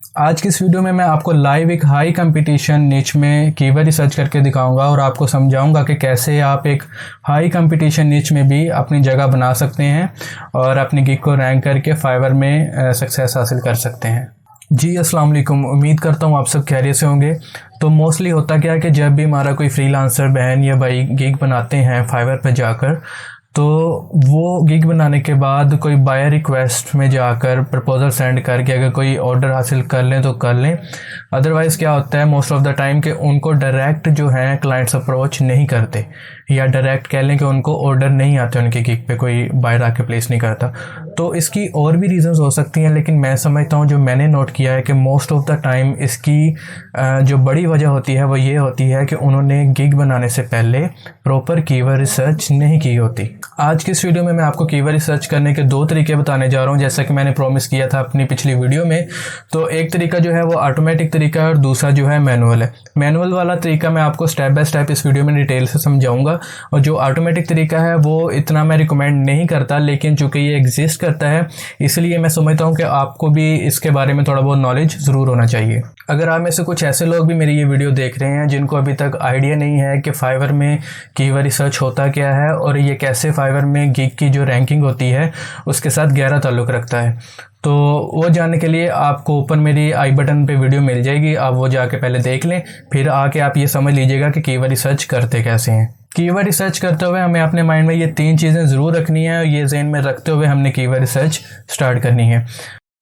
आज की इस वीडियो में मैं आपको लाइव एक हाई कंपटीशन निच में कीवर्ड रिसर्च करके दिखाऊंगा और आपको समझाऊंगा कि कैसे आप एक हाई कंपटीशन निच में भी अपनी जगह बना सकते हैं और अपनी गिग को रैंक करके फाइवर में सक्सेस हासिल कर सकते हैं। जी अस्सलाम वालेकुम, उम्मीद करता हूँ आप सब खैरियत से होंगे। तो मोस्टली होता क्या है कि जब भी हमारा कोई फ्रीलांसर बहन या भाई गिग बनाते हैं फाइवर पे जाकर, तो वो गिग बनाने के बाद कोई बायर रिक्वेस्ट में जाकर प्रपोज़ल सेंड करके अगर कोई ऑर्डर हासिल कर लें तो कर लें। अदरवाइज़ क्या होता है मोस्ट ऑफ़ द टाइम कि उनको डायरेक्ट जो है क्लाइंट्स अप्रोच नहीं करते, या डायरेक्ट कह लें कि उनको ऑर्डर नहीं आते, उनकी गिग पे कोई बायर आके प्लेस नहीं करता। तो इसकी और भी रीज़न्स हो सकती हैं, लेकिन मैं समझता हूँ जो मैंने नोट किया है कि मोस्ट ऑफ़ द टाइम इसकी जो बड़ी वजह होती है वो ये होती है कि उन्होंने गिग बनाने से पहले प्रॉपर कीवर्ड रिसर्च नहीं की होती। आज की इस वीडियो में मैं आपको कीवर्ड रिसर्च करने के दो तरीके बताने जा रहा हूँ, जैसा कि मैंने प्रॉमिस किया था अपनी पिछली वीडियो में। तो एक तरीका जो है वो ऑटोमेटिक तरीका है और दूसरा जो है मैनुअल है। मैनुअल वाला तरीका मैं आपको स्टेप बाय स्टेप इस वीडियो में डिटेल से समझाऊंगा, और जो ऑटोमेटिक तरीका है वो इतना मैं रिकमेंड नहीं करता, लेकिन चूँकि ये एग्जिस्ट करता है इसलिए मैं समझता हूँ कि आपको भी इसके बारे में थोड़ा बहुत नॉलेज ज़रूर होना चाहिए। अगर आप में से कुछ ऐसे लोग भी मेरी ये वीडियो देख रहे हैं जिनको अभी तक आइडिया नहीं है कि फाइवर में कीवर्ड रिसर्च होता क्या है और ये कैसे फाइवर में गिग की जो रैंकिंग होती है उसके साथ गहरा ताल्लुक़ रखता है, तो वो जानने के लिए आपको ऊपर मेरी आई बटन पे वीडियो मिल जाएगी, आप वो जाके पहले देख लें, फिर आके आप ये समझ लीजिएगा कि कीवर्ड रिसर्च करते कैसे हैं। कीवर्ड रिसर्च करते हुए हमें अपने माइंड में ये तीन चीज़ें ज़रूर रखनी है और ये ज़हन में रखते हुए हमने कीवर्ड रिसर्च स्टार्ट करनी है।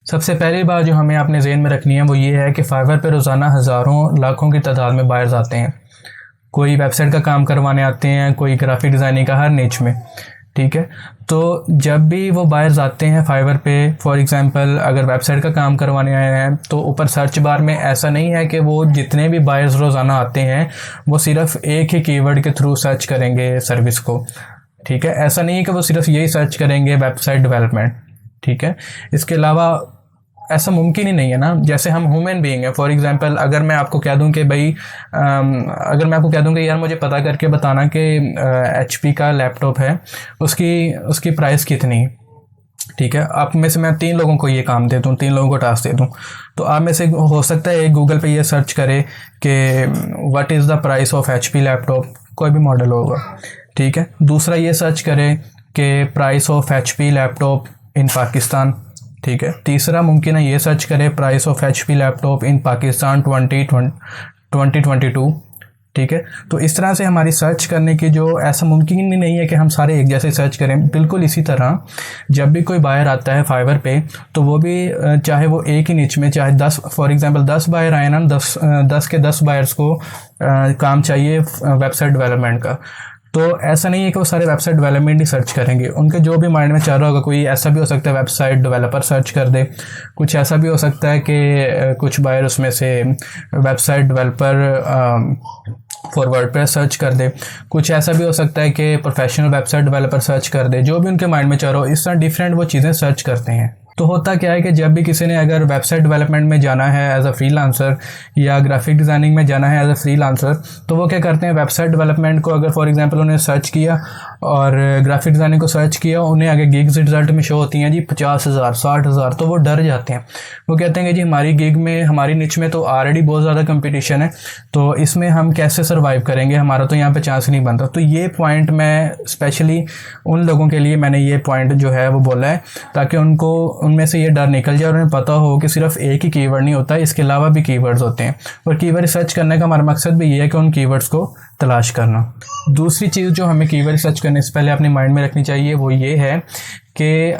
सबसे पहली बात जो हमें अपने ज़हन में रखनी है वो ये है कि फाइवर पे रोज़ाना हज़ारों लाखों की तादाद में बायर्स आते हैं। कोई वेबसाइट का काम करवाने आते हैं, कोई ग्राफिक डिज़ाइनिंग का, हर निच में, ठीक है। तो जब भी वो बायर्स आते हैं फाइवर पे, फॉर एग्जांपल अगर वेबसाइट का काम करवाने आए हैं तो ऊपर सर्च बार में ऐसा नहीं है कि वो जितने भी बायर्स रोज़ाना आते हैं वो सिर्फ एक ही कीवर्ड के थ्रू सर्च करेंगे सर्विस को, ठीक है। ऐसा नहीं है कि वो सिर्फ यही सर्च करेंगे वेबसाइट डेवलपमेंट, ठीक है। इसके अलावा ऐसा मुमकिन ही नहीं है ना। जैसे हम ह्यूमन बीइंग है, फॉर एग्जांपल अगर मैं आपको कह दूं कि भाई अगर मैं आपको कह दूं कि यार मुझे पता करके बताना कि HP का लैपटॉप है, उसकी प्राइस कितनी, ठीक है। आप में से मैं 3 लोगों को ये काम दे दूं, 3 लोगों को टास्क दे दूं, तो आप में से हो सकता है एक गूगल पे ये सर्च करे कि what is the price of HP laptop, कोई भी मॉडल होगा, ठीक है। दूसरा ये सर्च करे कि प्राइस ऑफ HP लैपटॉप इन पाकिस्तान, ठीक है। तीसरा मुमकिन है ये सर्च करें प्राइस ऑफ HP लैपटॉप इन पाकिस्तान 2022, ठीक है। तो इस तरह से हमारी सर्च करने की जो ऐसा मुमकिन ही नहीं है कि हम सारे एक जैसे सर्च करें। बिल्कुल इसी तरह जब भी कोई बायर आता है फाइवर पे, तो वो भी चाहे वो एक ही निच में, चाहे 10 फॉर एग्जांपल 10 बायर आए ना, 10 के 10 बायर्स को काम चाहिए वेबसाइट डेवलपमेंट का, तो ऐसा नहीं है कि वो सारे वेबसाइट डेवलपमेंट ही सर्च करेंगे। उनके जो भी माइंड में चल रहा होगा, कोई ऐसा भी हो सकता है वेबसाइट डेवलपर सर्च कर दे, कुछ ऐसा भी हो सकता है कि कुछ बायर उसमें से website developer for WordPress search कर दे, कुछ ऐसा भी हो सकता है कि प्रोफेशनल वेबसाइट डेवलपर सर्च कर दे, जो भी उनके माइंड में चल रहा हो। इस तरह डिफरेंट वो चीज़ें सर्च करते हैं। तो होता क्या है कि जब भी किसी ने अगर वेबसाइट डेवलपमेंट में जाना है एज अ फ्रीलांसर या ग्राफिक डिज़ाइनिंग में जाना है एज अ फ्रीलांसर, तो वो क्या करते हैं, वेबसाइट डेवलपमेंट को अगर फॉर एग्जांपल उन्हें सर्च किया और ग्राफिक डिज़ाइनिंग को सर्च किया, उन्हें आगे गिग्स रिजल्ट में शो होती हैं जी 50,000 60,000, तो वो डर जाते हैं। वो कहते हैं कि जी हमारी गिग में, हमारी निच में तो ऑलरेडी बहुत ज़्यादा कंपटीशन है, तो इसमें हम कैसे सर्वाइव करेंगे, हमारा तो यहाँ पे चांस नहीं बनता। तो ये पॉइंट मैं स्पेशली उन लोगों के लिए मैंने ये पॉइंट जो है वो बोला है, ताकि उनको उनमें से ये डर निकल जाए और उन्हें पता हो कि सिर्फ एक ही कीवर्ड नहीं होता, इसके अलावा भी कीवर्ड्स होते हैं। और कीवर्ड रिसर्च करने का हमारा मकसद भी ये है कि उन कीवर्ड्स को तलाश करना। दूसरी चीज़ जो हमें कीवर्ड रिसर्च करने से पहले अपने माइंड में रखनी चाहिए वो ये है कि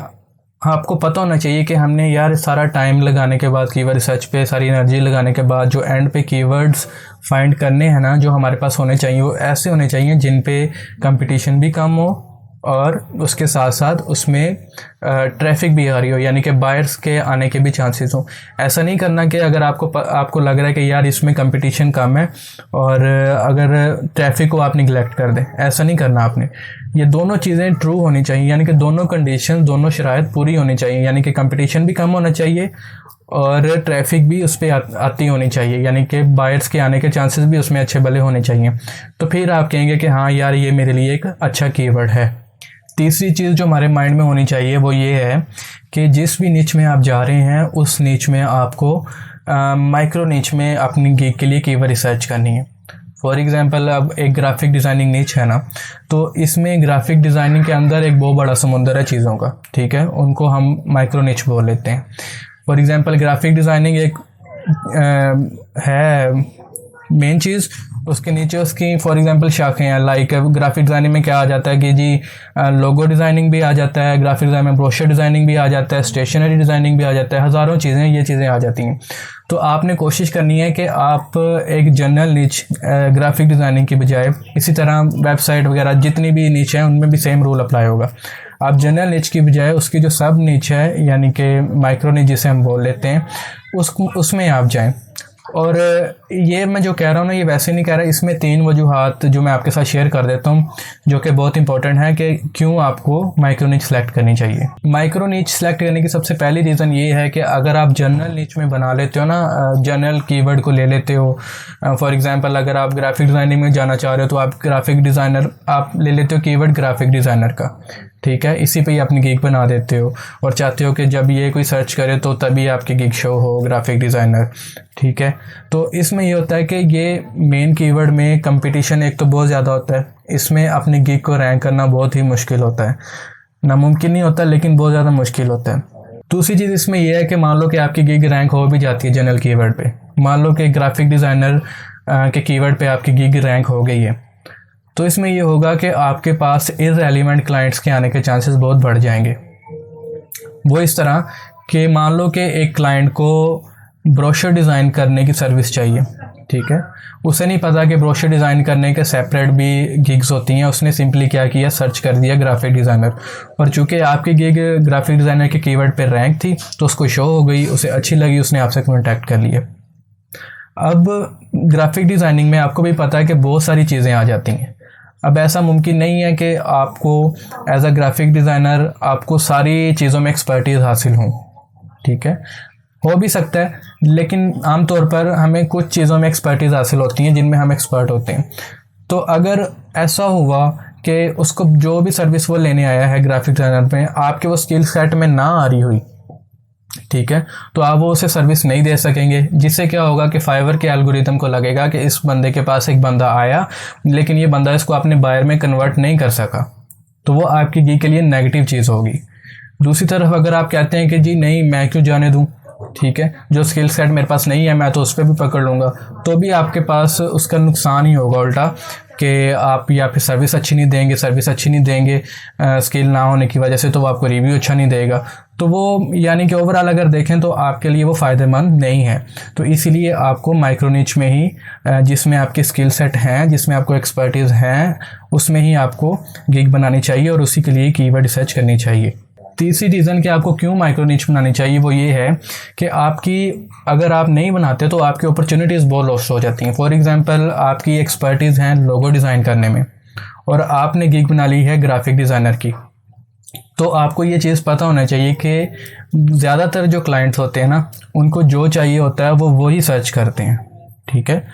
आपको पता होना चाहिए कि हमने यार सारा टाइम लगाने के बाद, कीवर्ड रिसर्च पे सारी एनर्जी लगाने के बाद, जो एंड पे कीवर्ड्स फाइंड करने हैं ना, जो हमारे पास होने चाहिए वो ऐसे होने चाहिए जिन पे कंपटीशन भी कम हो और उसके साथ साथ उसमें ट्रैफिक भी आ रही हो, यानी कि बायर्स के आने के भी चांसेस हो। ऐसा नहीं करना कि अगर आपको लग रहा है कि यार इसमें कंपटीशन कम है और अगर ट्रैफिक को आप निगलेक्ट कर दें, ऐसा नहीं करना आपने। ये दोनों चीज़ें ट्रू होनी चाहिए, यानी कि दोनों कंडीशन, दोनों शराइत पूरी होनी चाहिए, यानी कि कंपटीशन भी कम होना चाहिए और ट्रैफिक भी उस पर आती होनी चाहिए, यानी कि बायर्स के आने के चांसेस भी उसमें अच्छे भले होने चाहिए। तो फिर आप कहेंगे कि हाँ यार ये मेरे लिए एक अच्छा कीवर्ड है। तीसरी चीज़ जो हमारे माइंड में होनी चाहिए वो ये है कि जिस भी निच में आप जा रहे हैं उस निच में आपको माइक्रो नीच में अपनी गिग के लिए कीवर्ड रिसर्च करनी है। फॉर एग्जांपल अब एक ग्राफिक डिज़ाइनिंग नीच है ना, तो इसमें ग्राफिक डिज़ाइनिंग के अंदर एक बहुत बड़ा समुंदर है चीज़ों का, ठीक है, उनको हम माइक्रो नीच बोल लेते हैं। फॉर एग्जांपल ग्राफिक डिज़ाइनिंग एक है मेन चीज़, उसके नीचे उसकी फॉर एग्जांपल शाखें हैं। लाइक ग्राफिक डिज़ाइनिंग में क्या आ जाता है कि जी लोगो डिज़ाइनिंग भी आ जाता है, ग्राफिक डिज़ाइन में ब्रोशर डिज़ाइनिंग भी आ जाता है, स्टेशनरी डिज़ाइनिंग भी आ जाता है, हज़ारों चीज़ें ये चीज़ें आ जाती हैं। तो आपने कोशिश करनी है कि आप एक जनरल नीच ग्राफिक डिज़ाइनिंग की बजाय, इसी तरह वेबसाइट वगैरह जितनी भी नीच हैं उनमें भी सेम रूल अप्लाई होगा। आप जनरल नीच की बजाय उसकी जो सब नीच है यानी कि माइक्रो नीच जिसे हम बोल लेते हैं उसमें आप जाएं। और ये मैं जो कह रहा हूँ ना, ये वैसे नहीं कह रहा, इसमें 3 वजूहात जो मैं आपके साथ शेयर कर देता हूँ जो कि बहुत इंपॉर्टेंट है कि क्यों आपको माइक्रो नीच सेलेक्ट करनी चाहिए। माइक्रो नीच सेलेक्ट करने की सबसे पहली रीज़न ये है कि अगर आप जनरल नीच में बना लेते हो ना, जनरल कीवर्ड को ले लेते हो, फॉर एग्जांपल अगर आप ग्राफिक डिज़ाइनिंग में जाना चाह रहे हो तो आप ग्राफिक डिज़ाइनर आप ले लेते हो कीवर्ड ग्राफिक डिज़ाइनर का, ठीक है, इसी पे ही अपनी गिग बना देते हो और चाहते हो कि जब ये कोई सर्च करे तो तभी आपकी गिग शो हो ग्राफिक डिज़ाइनर, ठीक है। तो इसमें ये होता है कि ये मेन कीवर्ड में कंपटीशन एक तो बहुत ज़्यादा होता है, इसमें अपनी गिग को रैंक करना बहुत ही मुश्किल होता है, नामुमकिन नहीं होता लेकिन बहुत ज़्यादा मुश्किल होता है। दूसरी चीज़ इसमें यह है कि मान लो कि आपकी गिग रैंक हो भी जाती है जनरल कीवर्ड पे, मान लो कि ग्राफिक डिज़ाइनर के कीवर्ड पे आपकी गिग रैंक हो गई है, तो इसमें ये होगा कि आपके पास इररेलेवेंट क्लाइंट्स के आने के चांसेस बहुत बढ़ जाएंगे। वो इस तरह कि मान लो कि एक क्लाइंट को ब्रोशर डिज़ाइन करने की सर्विस चाहिए, ठीक है, उसे नहीं पता कि ब्रोशर डिज़ाइन करने के सेपरेट भी गिग्स होती हैं, उसने सिंपली क्या किया, सर्च कर दिया ग्राफिक डिज़ाइनर, और चूँकि आपकी गिग ग्राफिक डिज़ाइनर के कीवर्ड पे रैंक थी तो उसको शो हो गई, उसे अच्छी लगी, उसने आपसे कॉन्टैक्ट कर लिया। अब ग्राफिक डिज़ाइनिंग में आपको भी पता है कि बहुत सारी चीज़ें आ जाती हैं। अब ऐसा मुमकिन नहीं है कि आपको एज अ ग्राफिक डिज़ाइनर आपको सारी चीज़ों में एक्सपर्टीज़ हासिल हो, ठीक है, हो भी सकता है, लेकिन आमतौर पर हमें कुछ चीज़ों में एक्सपर्टीज़ हासिल होती हैं जिनमें हम एक्सपर्ट होते हैं। तो अगर ऐसा हुआ कि उसको जो भी सर्विस वो लेने आया है ग्राफिक डिज़ाइनर में आपके वो स्किल सेट में ना आ रही हुई, ठीक है, तो आप वो उसे सर्विस नहीं दे सकेंगे, जिससे क्या होगा कि फाइवर के एल्गोरिथम को लगेगा कि इस बंदे के पास एक बंदा आया लेकिन ये बंदा इसको अपने बायर में कन्वर्ट नहीं कर सका, तो वो आपकी गिग के लिए नेगेटिव चीज़ होगी। दूसरी तरफ अगर आप कहते हैं कि जी नहीं मैं क्यों जाने दूं, ठीक है, जो स्किल सेट मेरे पास नहीं है मैं तो उस पर भी पकड़ लूँगा, तो भी आपके पास उसका नुकसान ही होगा उल्टा कि आप या फिर सर्विस अच्छी नहीं देंगे स्किल ना होने की वजह से, तो वो आपको रिव्यू अच्छा नहीं देगा, तो वो यानी कि ओवरऑल अगर देखें तो आपके लिए वो फ़ायदेमंद नहीं है। तो इसीलिए आपको माइक्रो नीच में ही जिसमें आपके स्किल सेट हैं, जिसमें आपको एक्सपर्टीज़ हैं, उसमें ही आपको गिग बनानी चाहिए और उसी के लिए कीवर्ड रिसर्च करनी चाहिए। तीसरी रीज़न कि आपको क्यों माइक्रो नीच बनानी चाहिए वो ये है कि आपकी अगर आप नहीं बनाते तो आपकी अपॉर्चुनिटीज़ बहुत लॉस्ट हो जाती हैं। फॉर एग्जांपल आपकी एक्सपर्टीज़ हैं लोगो डिज़ाइन करने में और आपने गिग बना ली है ग्राफिक डिज़ाइनर की, तो आपको ये चीज़ पता होना चाहिए कि ज़्यादातर जो क्लाइंट्स होते हैं ना उनको जो चाहिए होता है वो वही सर्च करते हैं, ठीक है।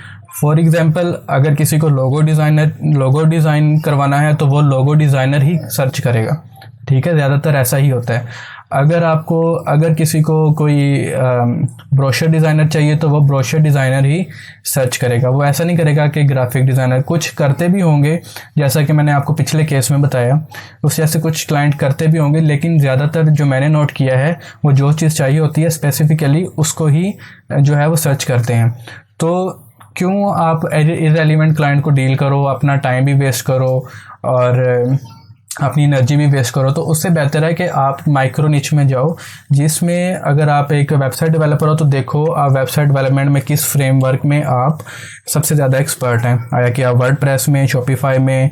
फॉर एग्जांपल अगर किसी को लोगो डिज़ाइन करवाना है तो वो लोगो डिज़ाइनर ही सर्च करेगा, ठीक है, ज़्यादातर ऐसा ही होता है। अगर किसी को कोई ब्रोशर डिज़ाइनर चाहिए तो वो ब्रोशर डिज़ाइनर ही सर्च करेगा, वो ऐसा नहीं करेगा कि ग्राफिक डिज़ाइनर। कुछ करते भी होंगे जैसा कि मैंने आपको पिछले केस में बताया, उस जैसे कुछ क्लाइंट करते भी होंगे, लेकिन ज़्यादातर जो मैंने नोट किया है वो जो चीज़ चाहिए होती है स्पेसिफिकली उसको ही जो है वो सर्च करते हैं। तो क्यों आप इररेलेवेंट क्लाइंट को डील करो, अपना टाइम भी वेस्ट करो और अपनी एनर्जी भी वेस्ट करो, तो उससे बेहतर है कि आप माइक्रो निच में जाओ, जिसमें अगर आप एक वेबसाइट डेवलपर हो तो देखो आप वेबसाइट डेवलपमेंट में किस फ्रेमवर्क में आप सबसे ज़्यादा एक्सपर्ट हैं, आया कि आप वर्डप्रेस में, शॉपिफाई में,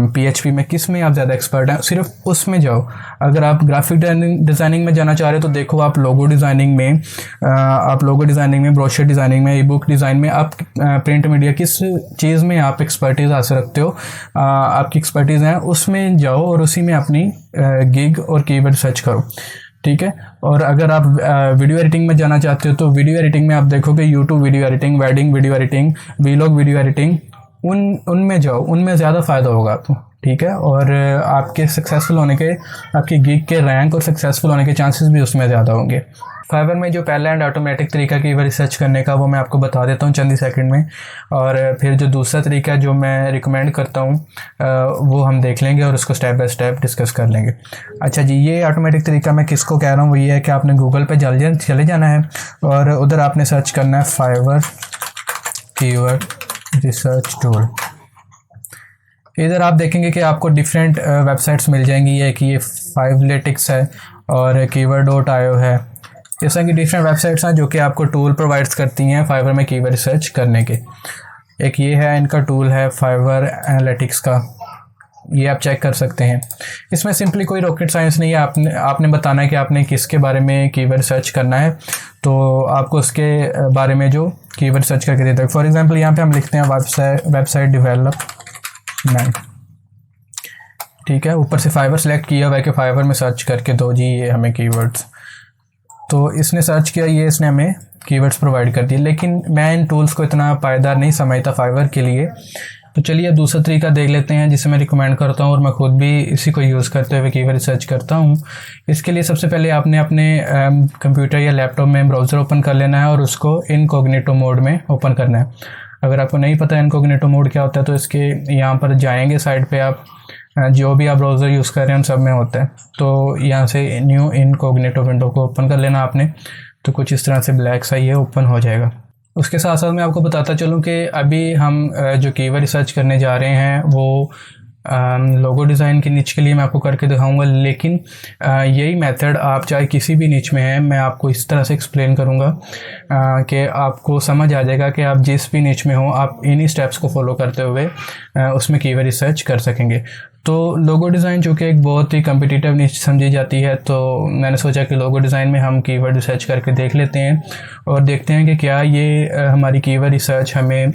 PHP में, किस में आप ज़्यादा एक्सपर्ट हैं, सिर्फ उसमें जाओ। अगर आप ग्राफिक डिज़ाइनिंग में जाना चाह रहे हो तो देखो आप लोगो डिज़ाइनिंग में, ब्रोशर डिज़ाइनिंग में, ई बुक डिज़ाइन में, आप प्रिंट मीडिया किस चीज़ में आप एक्सपर्टीज़ हासिल रखते हो, आपकी एक्सपर्टीज़ हैं उसमें जाओ और उसी में अपनी गिग और कीवर्ड सर्च करो, ठीक है। और अगर आप वीडियो एडिटिंग में जाना चाहते हो तो वीडियो एडिटिंग में आप देखोगे YouTube video editing, wedding video editing, vlog video editing, उनमें जाओ, उनमें ज़्यादा फ़ायदा होगा आपको, ठीक है, और आपके सक्सेसफुल होने के, आपकी गिग के रैंक और सक्सेसफुल होने के चांसेस भी उसमें ज़्यादा होंगे। फाइवर में जो पहला एंड ऑटोमेटिक तरीका कीवर्ड रिसर्च करने का वो मैं आपको बता देता हूँ चंद ही सेकंड में, और फिर जो दूसरा तरीका जो मैं रिकमेंड करता हूँ वो हम देख लेंगे और उसको स्टेप बाय स्टेप डिस्कस कर लेंगे। अच्छा जी, ये ऑटोमेटिक तरीका मैं किसको कह रहा हूँ, वो ये है कि आपने गूगल पे जल्दी चले जाना है और उधर आपने सर्च करना है फाइवर कीवर्ड रिसर्च टूल। इधर आप देखेंगे कि आपको डिफरेंट वेबसाइट्स मिल जाएंगी। ये कि ये फाइवलेटिक्स है और कीवर्ड.io है। इस तरह की डिफरेंट वेबसाइट्स हैं जो कि आपको टूल प्रोवाइड्स करती हैं फाइवर में कीवर्ड रिसर्च करने के। एक ये है, इनका टूल है फाइवर एनालिटिक्स का, ये आप चेक कर सकते हैं। इसमें सिंपली कोई रॉकेट साइंस नहीं है, आपने बताना है कि आपने किसके बारे में कीवर्ड सर्च करना है, तो आपको उसके बारे में जो कीवर्ड सर्च करके देता है। फॉर एग्जांपल यहाँ पे हम लिखते हैं वेबसाइट डेवलपमेंट, ठीक है। ऊपर से फाइवर सेलेक्ट किया हुआ है कि फाइवर में सर्च करके दो जी ये हमें कीवर्ड्स, तो इसने सर्च किया, ये इसने हमें कीवर्ड्स प्रोवाइड कर दिए। लेकिन मैं इन टूल्स को इतना पायदार नहीं समझता फाइवर के लिए, तो चलिए अब दूसरा तरीका देख लेते हैं जिसे मैं रिकमेंड करता हूँ और मैं खुद भी इसी को यूज़ करते हुए कीवर्ड रिसर्च करता हूँ। इसके लिए सबसे पहले आपने अपने कंप्यूटर या लैपटॉप में ब्राउज़र ओपन कर लेना है और उसको इनकॉग्निटो मोड में ओपन करना है। अगर आपको नहीं पता इनकॉग्निटो मोड क्या होता है तो इसके यहाँ पर जाएंगे, साइड पे आप जो भी आप ब्राउज़र यूज़ कर रहे हैं उन सब में होता है। तो यहाँ से न्यू इनकॉग्निटो विंडो को ओपन कर लेना आपने, तो कुछ इस तरह से ब्लैक सा ये ओपन हो जाएगा। उसके साथ साथ मैं आपको बताता चलूँ कि अभी हम जो कीवर्ड रिसर्च करने जा रहे हैं वो लोगो डिज़ाइन की निच के लिए मैं आपको करके दिखाऊंगा। लेकिन यही मेथड आप चाहे किसी भी निच में है, मैं आपको इस तरह से एक्सप्लेन करूंगा कि आपको समझ आ जाएगा कि आप जिस भी निच में हो आप इन्हीं स्टेप्स को फॉलो करते हुए उसमें कीवर्ड रिसर्च कर सकेंगे। तो लोगो डिज़ाइन जो कि एक बहुत ही कम्पिटिटिव निच समझी जाती है, तो मैंने सोचा कि लोगो डिज़ाइन में हम कीवर्ड रिसर्च करके देख लेते हैं और देखते हैं कि क्या ये हमारी कीवर्ड रिसर्च हमें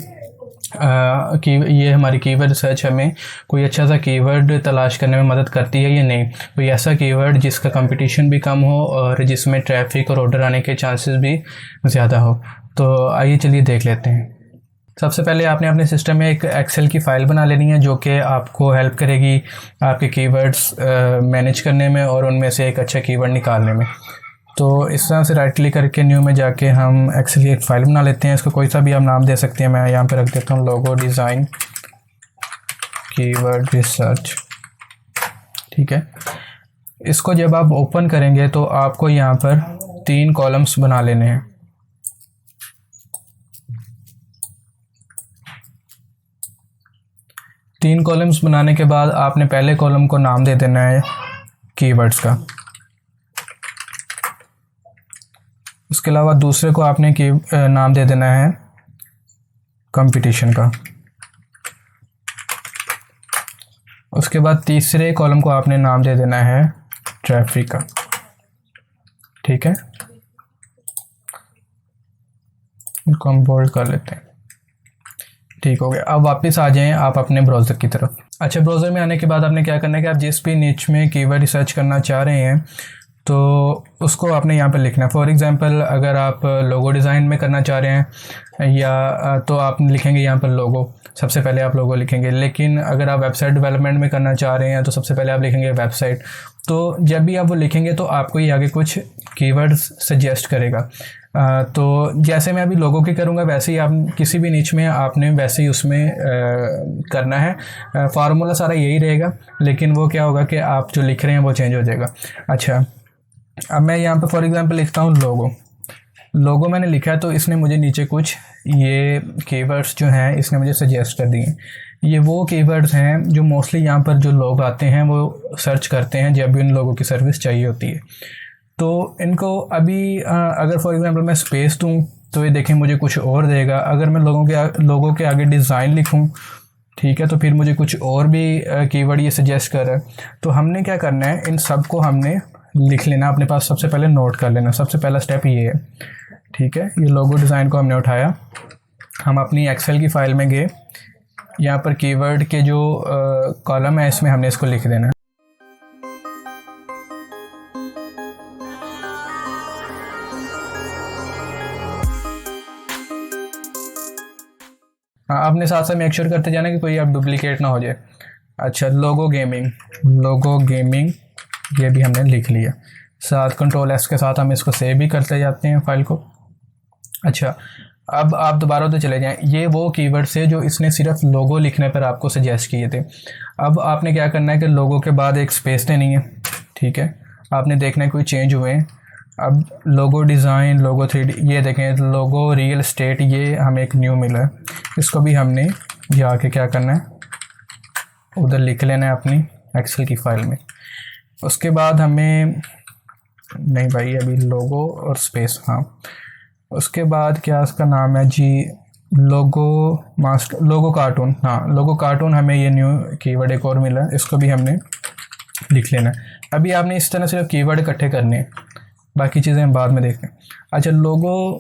हमारी कीवर्ड रिसर्च हमें कोई अच्छा सा कीवर्ड तलाश करने में मदद करती है या नहीं। कोई ऐसा कीवर्ड जिसका कंपटीशन भी कम हो और जिसमें ट्रैफिक और ऑर्डर आने के चांसेस भी ज़्यादा हो। तो आइए चलिए देख लेते हैं। सबसे पहले आपने अपने सिस्टम में एक एक्सेल की फ़ाइल बना लेनी है जो कि आपको हेल्प करेगी आपके कीवर्ड्स मैनेज करने में और उनमें से एक अच्छा कीवर्ड निकालने में। तो इस तरह से राइट क्लिक करके न्यू में जाके हम एक्सेल की एक फ़ाइल बना लेते हैं। इसको कोई सा भी आप नाम दे सकते हैं, मैं यहाँ पे रख देता हूँ लोगो डिज़ाइन कीवर्ड रिसर्च, ठीक है। इसको जब आप ओपन करेंगे तो आपको यहाँ पर 3 कॉलम्स बना लेने हैं। तीन कॉलम्स बनाने के बाद आपने पहले कॉलम को नाम दे देना है कीवर्ड्स का। उसके अलावा दूसरे को आपने नाम दे देना है कंपटीशन का। उसके बाद तीसरे कॉलम को आपने नाम दे देना है ट्रैफिक का, ठीक है। इनको हम बोल्ड कर लेते हैं, ठीक हो गया। अब वापस आ जाएं आप अपने ब्राउज़र की तरफ। अच्छा, ब्राउज़र में आने के बाद आपने क्या करना है कि आप जिस भी निच में कीवर्ड रिसर्च करना चाह रहे हैं तो उसको आपने यहाँ पर लिखना है। फॉर एग्जांपल अगर आप लोगो डिज़ाइन में करना चाह रहे हैं या तो आप लिखेंगे यहाँ पर लोगो, सबसे पहले आप लोगो लिखेंगे। लेकिन अगर आप वेबसाइट डेवलपमेंट में करना चाह रहे हैं तो सबसे पहले आप लिखेंगे वेबसाइट। तो जब भी आप वो लिखेंगे तो आपको ये आगे कुछ कीवर्ड्स सजेस्ट करेगा। तो जैसे मैं अभी लोगों की करूँगा वैसे ही आप किसी भी निच में आपने वैसे ही उसमें करना है। फार्मूला सारा यही रहेगा, लेकिन वो क्या होगा कि आप जो लिख रहे हैं वो चेंज हो जाएगा। अच्छा, अब मैं यहाँ पे फॉर एग्जांपल लिखता हूँ लोगो मैंने लिखा है तो इसने मुझे नीचे कुछ ये कीवर्ड्स जो हैं इसने मुझे सजेस्ट कर दिए। ये वो कीवर्ड्स हैं जो मोस्टली यहाँ पर जो लोग आते हैं वो सर्च करते हैं जब भी उन लोगों की सर्विस चाहिए होती है। तो इनको अभी अगर फॉर एग्जांपल मैं स्पेस दूँ तो ये देखें मुझे कुछ और देगा। अगर मैं लोगों के आगे डिज़ाइन लिखूँ, ठीक है, तो फिर मुझे कुछ और भी कीवर्ड ये सजेस्ट कर रहा है। तो हमने क्या करना है, इन सब को हमने लिख लेना अपने पास, सबसे पहले नोट कर लेना। सबसे पहला स्टेप ये है, ठीक है। ये लोगो डिज़ाइन को हमने उठाया, हम अपनी एक्सेल की फ़ाइल में गए, यहाँ पर कीवर्ड के जो कॉलम है इसमें हमने इसको लिख देना है। आपने साथ साथ मेक श्योर करते जाना कि कोई आप डुप्लीकेट ना हो जाए। अच्छा, लोगो गेमिंग ये भी हमने लिख लिया। साथ Ctrl+S के साथ हम इसको सेव भी करते जाते हैं फाइल को। अच्छा, अब आप दोबारा तो चले जाएं। ये वो कीवर्ड्स है जो इसने सिर्फ लोगो लिखने पर आपको सजेस्ट किए थे। अब आपने क्या करना है कि लोगो के बाद एक स्पेस देनी है, ठीक है। आपने देखना है कोई चेंज हुए हैं। अब लोगो डिज़ाइन, लोगो 3D, ये देखें लोगो रियल एस्टेट, ये हमें एक न्यू मिला है। इसको भी हमने जाके क्या करना है, उधर लिख लेना है अपनी एक्सेल की फ़ाइल में। उसके बाद हमें, नहीं भाई अभी लोगो और स्पेस, हाँ। उसके बाद क्या इसका नाम है जी, लोगो कार्टून, हाँ लोगो कार्टून, हमें ये न्यू कीवर्ड एक और मिला है, इसको भी हमने लिख लेना है। अभी आपने इस तरह सिर्फ कीवर्ड इकट्ठे करने हैं, बाकी चीज़ें हम बाद में देखते हैं। अच्छा, लोगो,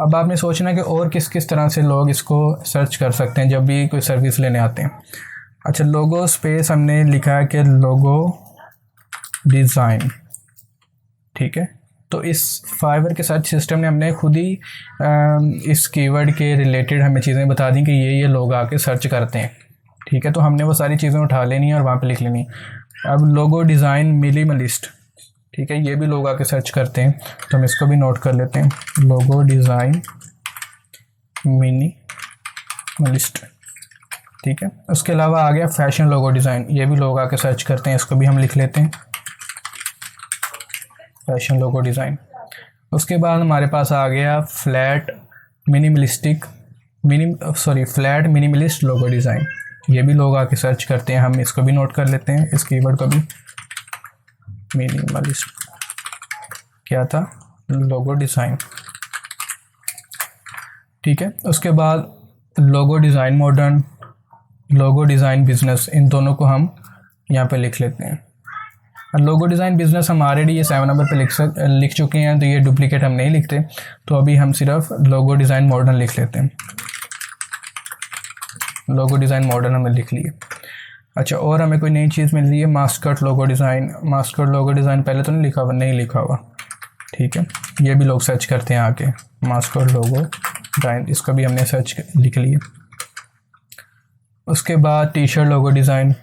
अब आपने सोचना है कि और किस किस तरह से लोग इसको सर्च कर सकते हैं जब भी कोई सर्विस लेने आते हैं। अच्छा, लोगो स्पेस हमने लिखा है कि लोगो डिज़ाइन, ठीक है। तो इस फाइवर के सर्च सिस्टम ने हमने खुद ही इस कीवर्ड के रिलेटेड हमें चीज़ें बता दी कि ये लोग आके सर्च करते हैं, ठीक है। तो हमने वो सारी चीज़ें उठा लेनी है और वहाँ पे लिख लेनी है। अब लोगो डिज़ाइन मिनिमलिस्ट, ठीक है, ये भी लोग आके सर्च करते हैं, तो हम इसको भी नोट कर लेते हैं, लोगो डिज़ाइन मिनिमलिस्ट, ठीक है। उसके अलावा आ गया फैशन लोगो डिज़ाइन, ये भी लोग आके सर्च करते हैं, इसको भी हम लिख लेते हैं, फैशन लोगो डिज़ाइन। उसके बाद हमारे पास आ गया फ्लैट मिनिमलिस्ट लोगो डिज़ाइन, ये भी लोग आके सर्च करते हैं, हम इसको भी नोट कर लेते हैं, इस कीवर्ड को भी। मिनिमलिस्ट क्या था, लोगो डिज़ाइन, ठीक है। उसके बाद logo design modern, logo design business, इन दोनों को हम यहाँ पे लिख लेते हैं। लोगो डिज़ाइन बिजनेस हम ऑलरेडी ये 7 नंबर पे लिख चुके हैं, तो ये डुप्लीकेट हम नहीं लिखते, तो अभी हम सिर्फ लोगो डिज़ाइन मॉडर्न लिख लेते हैं। लोगो डिज़ाइन मॉडर्न हमने लिख लिए। अच्छा, और हमें कोई नई चीज़ मिल रही है, mascot logo design. Mascot logo design पहले तो नहीं लिखा हुआ, ठीक है। ये भी लोग सर्च करते हैं आके, मास्कट लोगो डिज़ाइन, इसका भी हमने लिख लिया। उसके बाद टी शर्ट लोगो डिज़ाइन,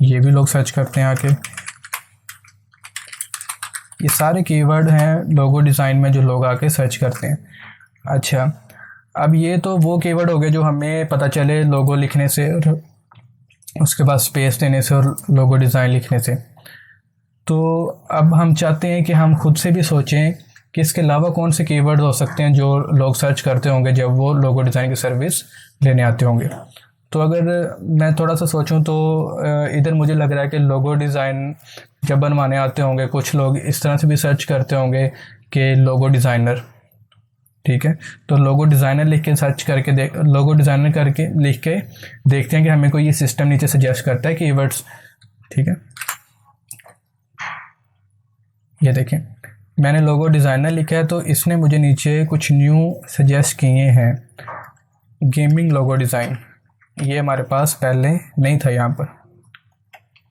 ये भी लोग सर्च करते हैं आके। ये सारे कीवर्ड हैं लोगो डिज़ाइन में जो लोग आके सर्च करते हैं। अच्छा, अब ये तो वो कीवर्ड हो गए जो हमें पता चले लोगो लिखने से और उसके बाद स्पेस देने से और लोगो डिज़ाइन लिखने से। तो अब हम चाहते हैं कि हम खुद से भी सोचें कि इसके अलावा कौन से कीवर्ड हो सकते हैं जो लोग सर्च करते होंगे जब वो लोगो डिज़ाइन की सर्विस लेने आते होंगे। तो अगर मैं थोड़ा सा सोचूं तो इधर मुझे लग रहा है कि लोगो डिज़ाइन जब बनवाने आते होंगे कुछ लोग इस तरह से भी सर्च करते होंगे कि लोगो डिज़ाइनर, ठीक है। तो लोगो डिज़ाइनर लिख के सर्च करके लोगो डिज़ाइनर करके लिख के देखते हैं कि हमें कोई ये सिस्टम नीचे सजेस्ट करता है कीवर्ड्स, ठीक है। ये देखें, मैंने लोगो डिज़ाइनर लिखा है तो इसने मुझे नीचे कुछ न्यू सजेस्ट किए हैं। गेमिंग लोगो डिज़ाइन, ये हमारे पास पहले नहीं था यहाँ पर,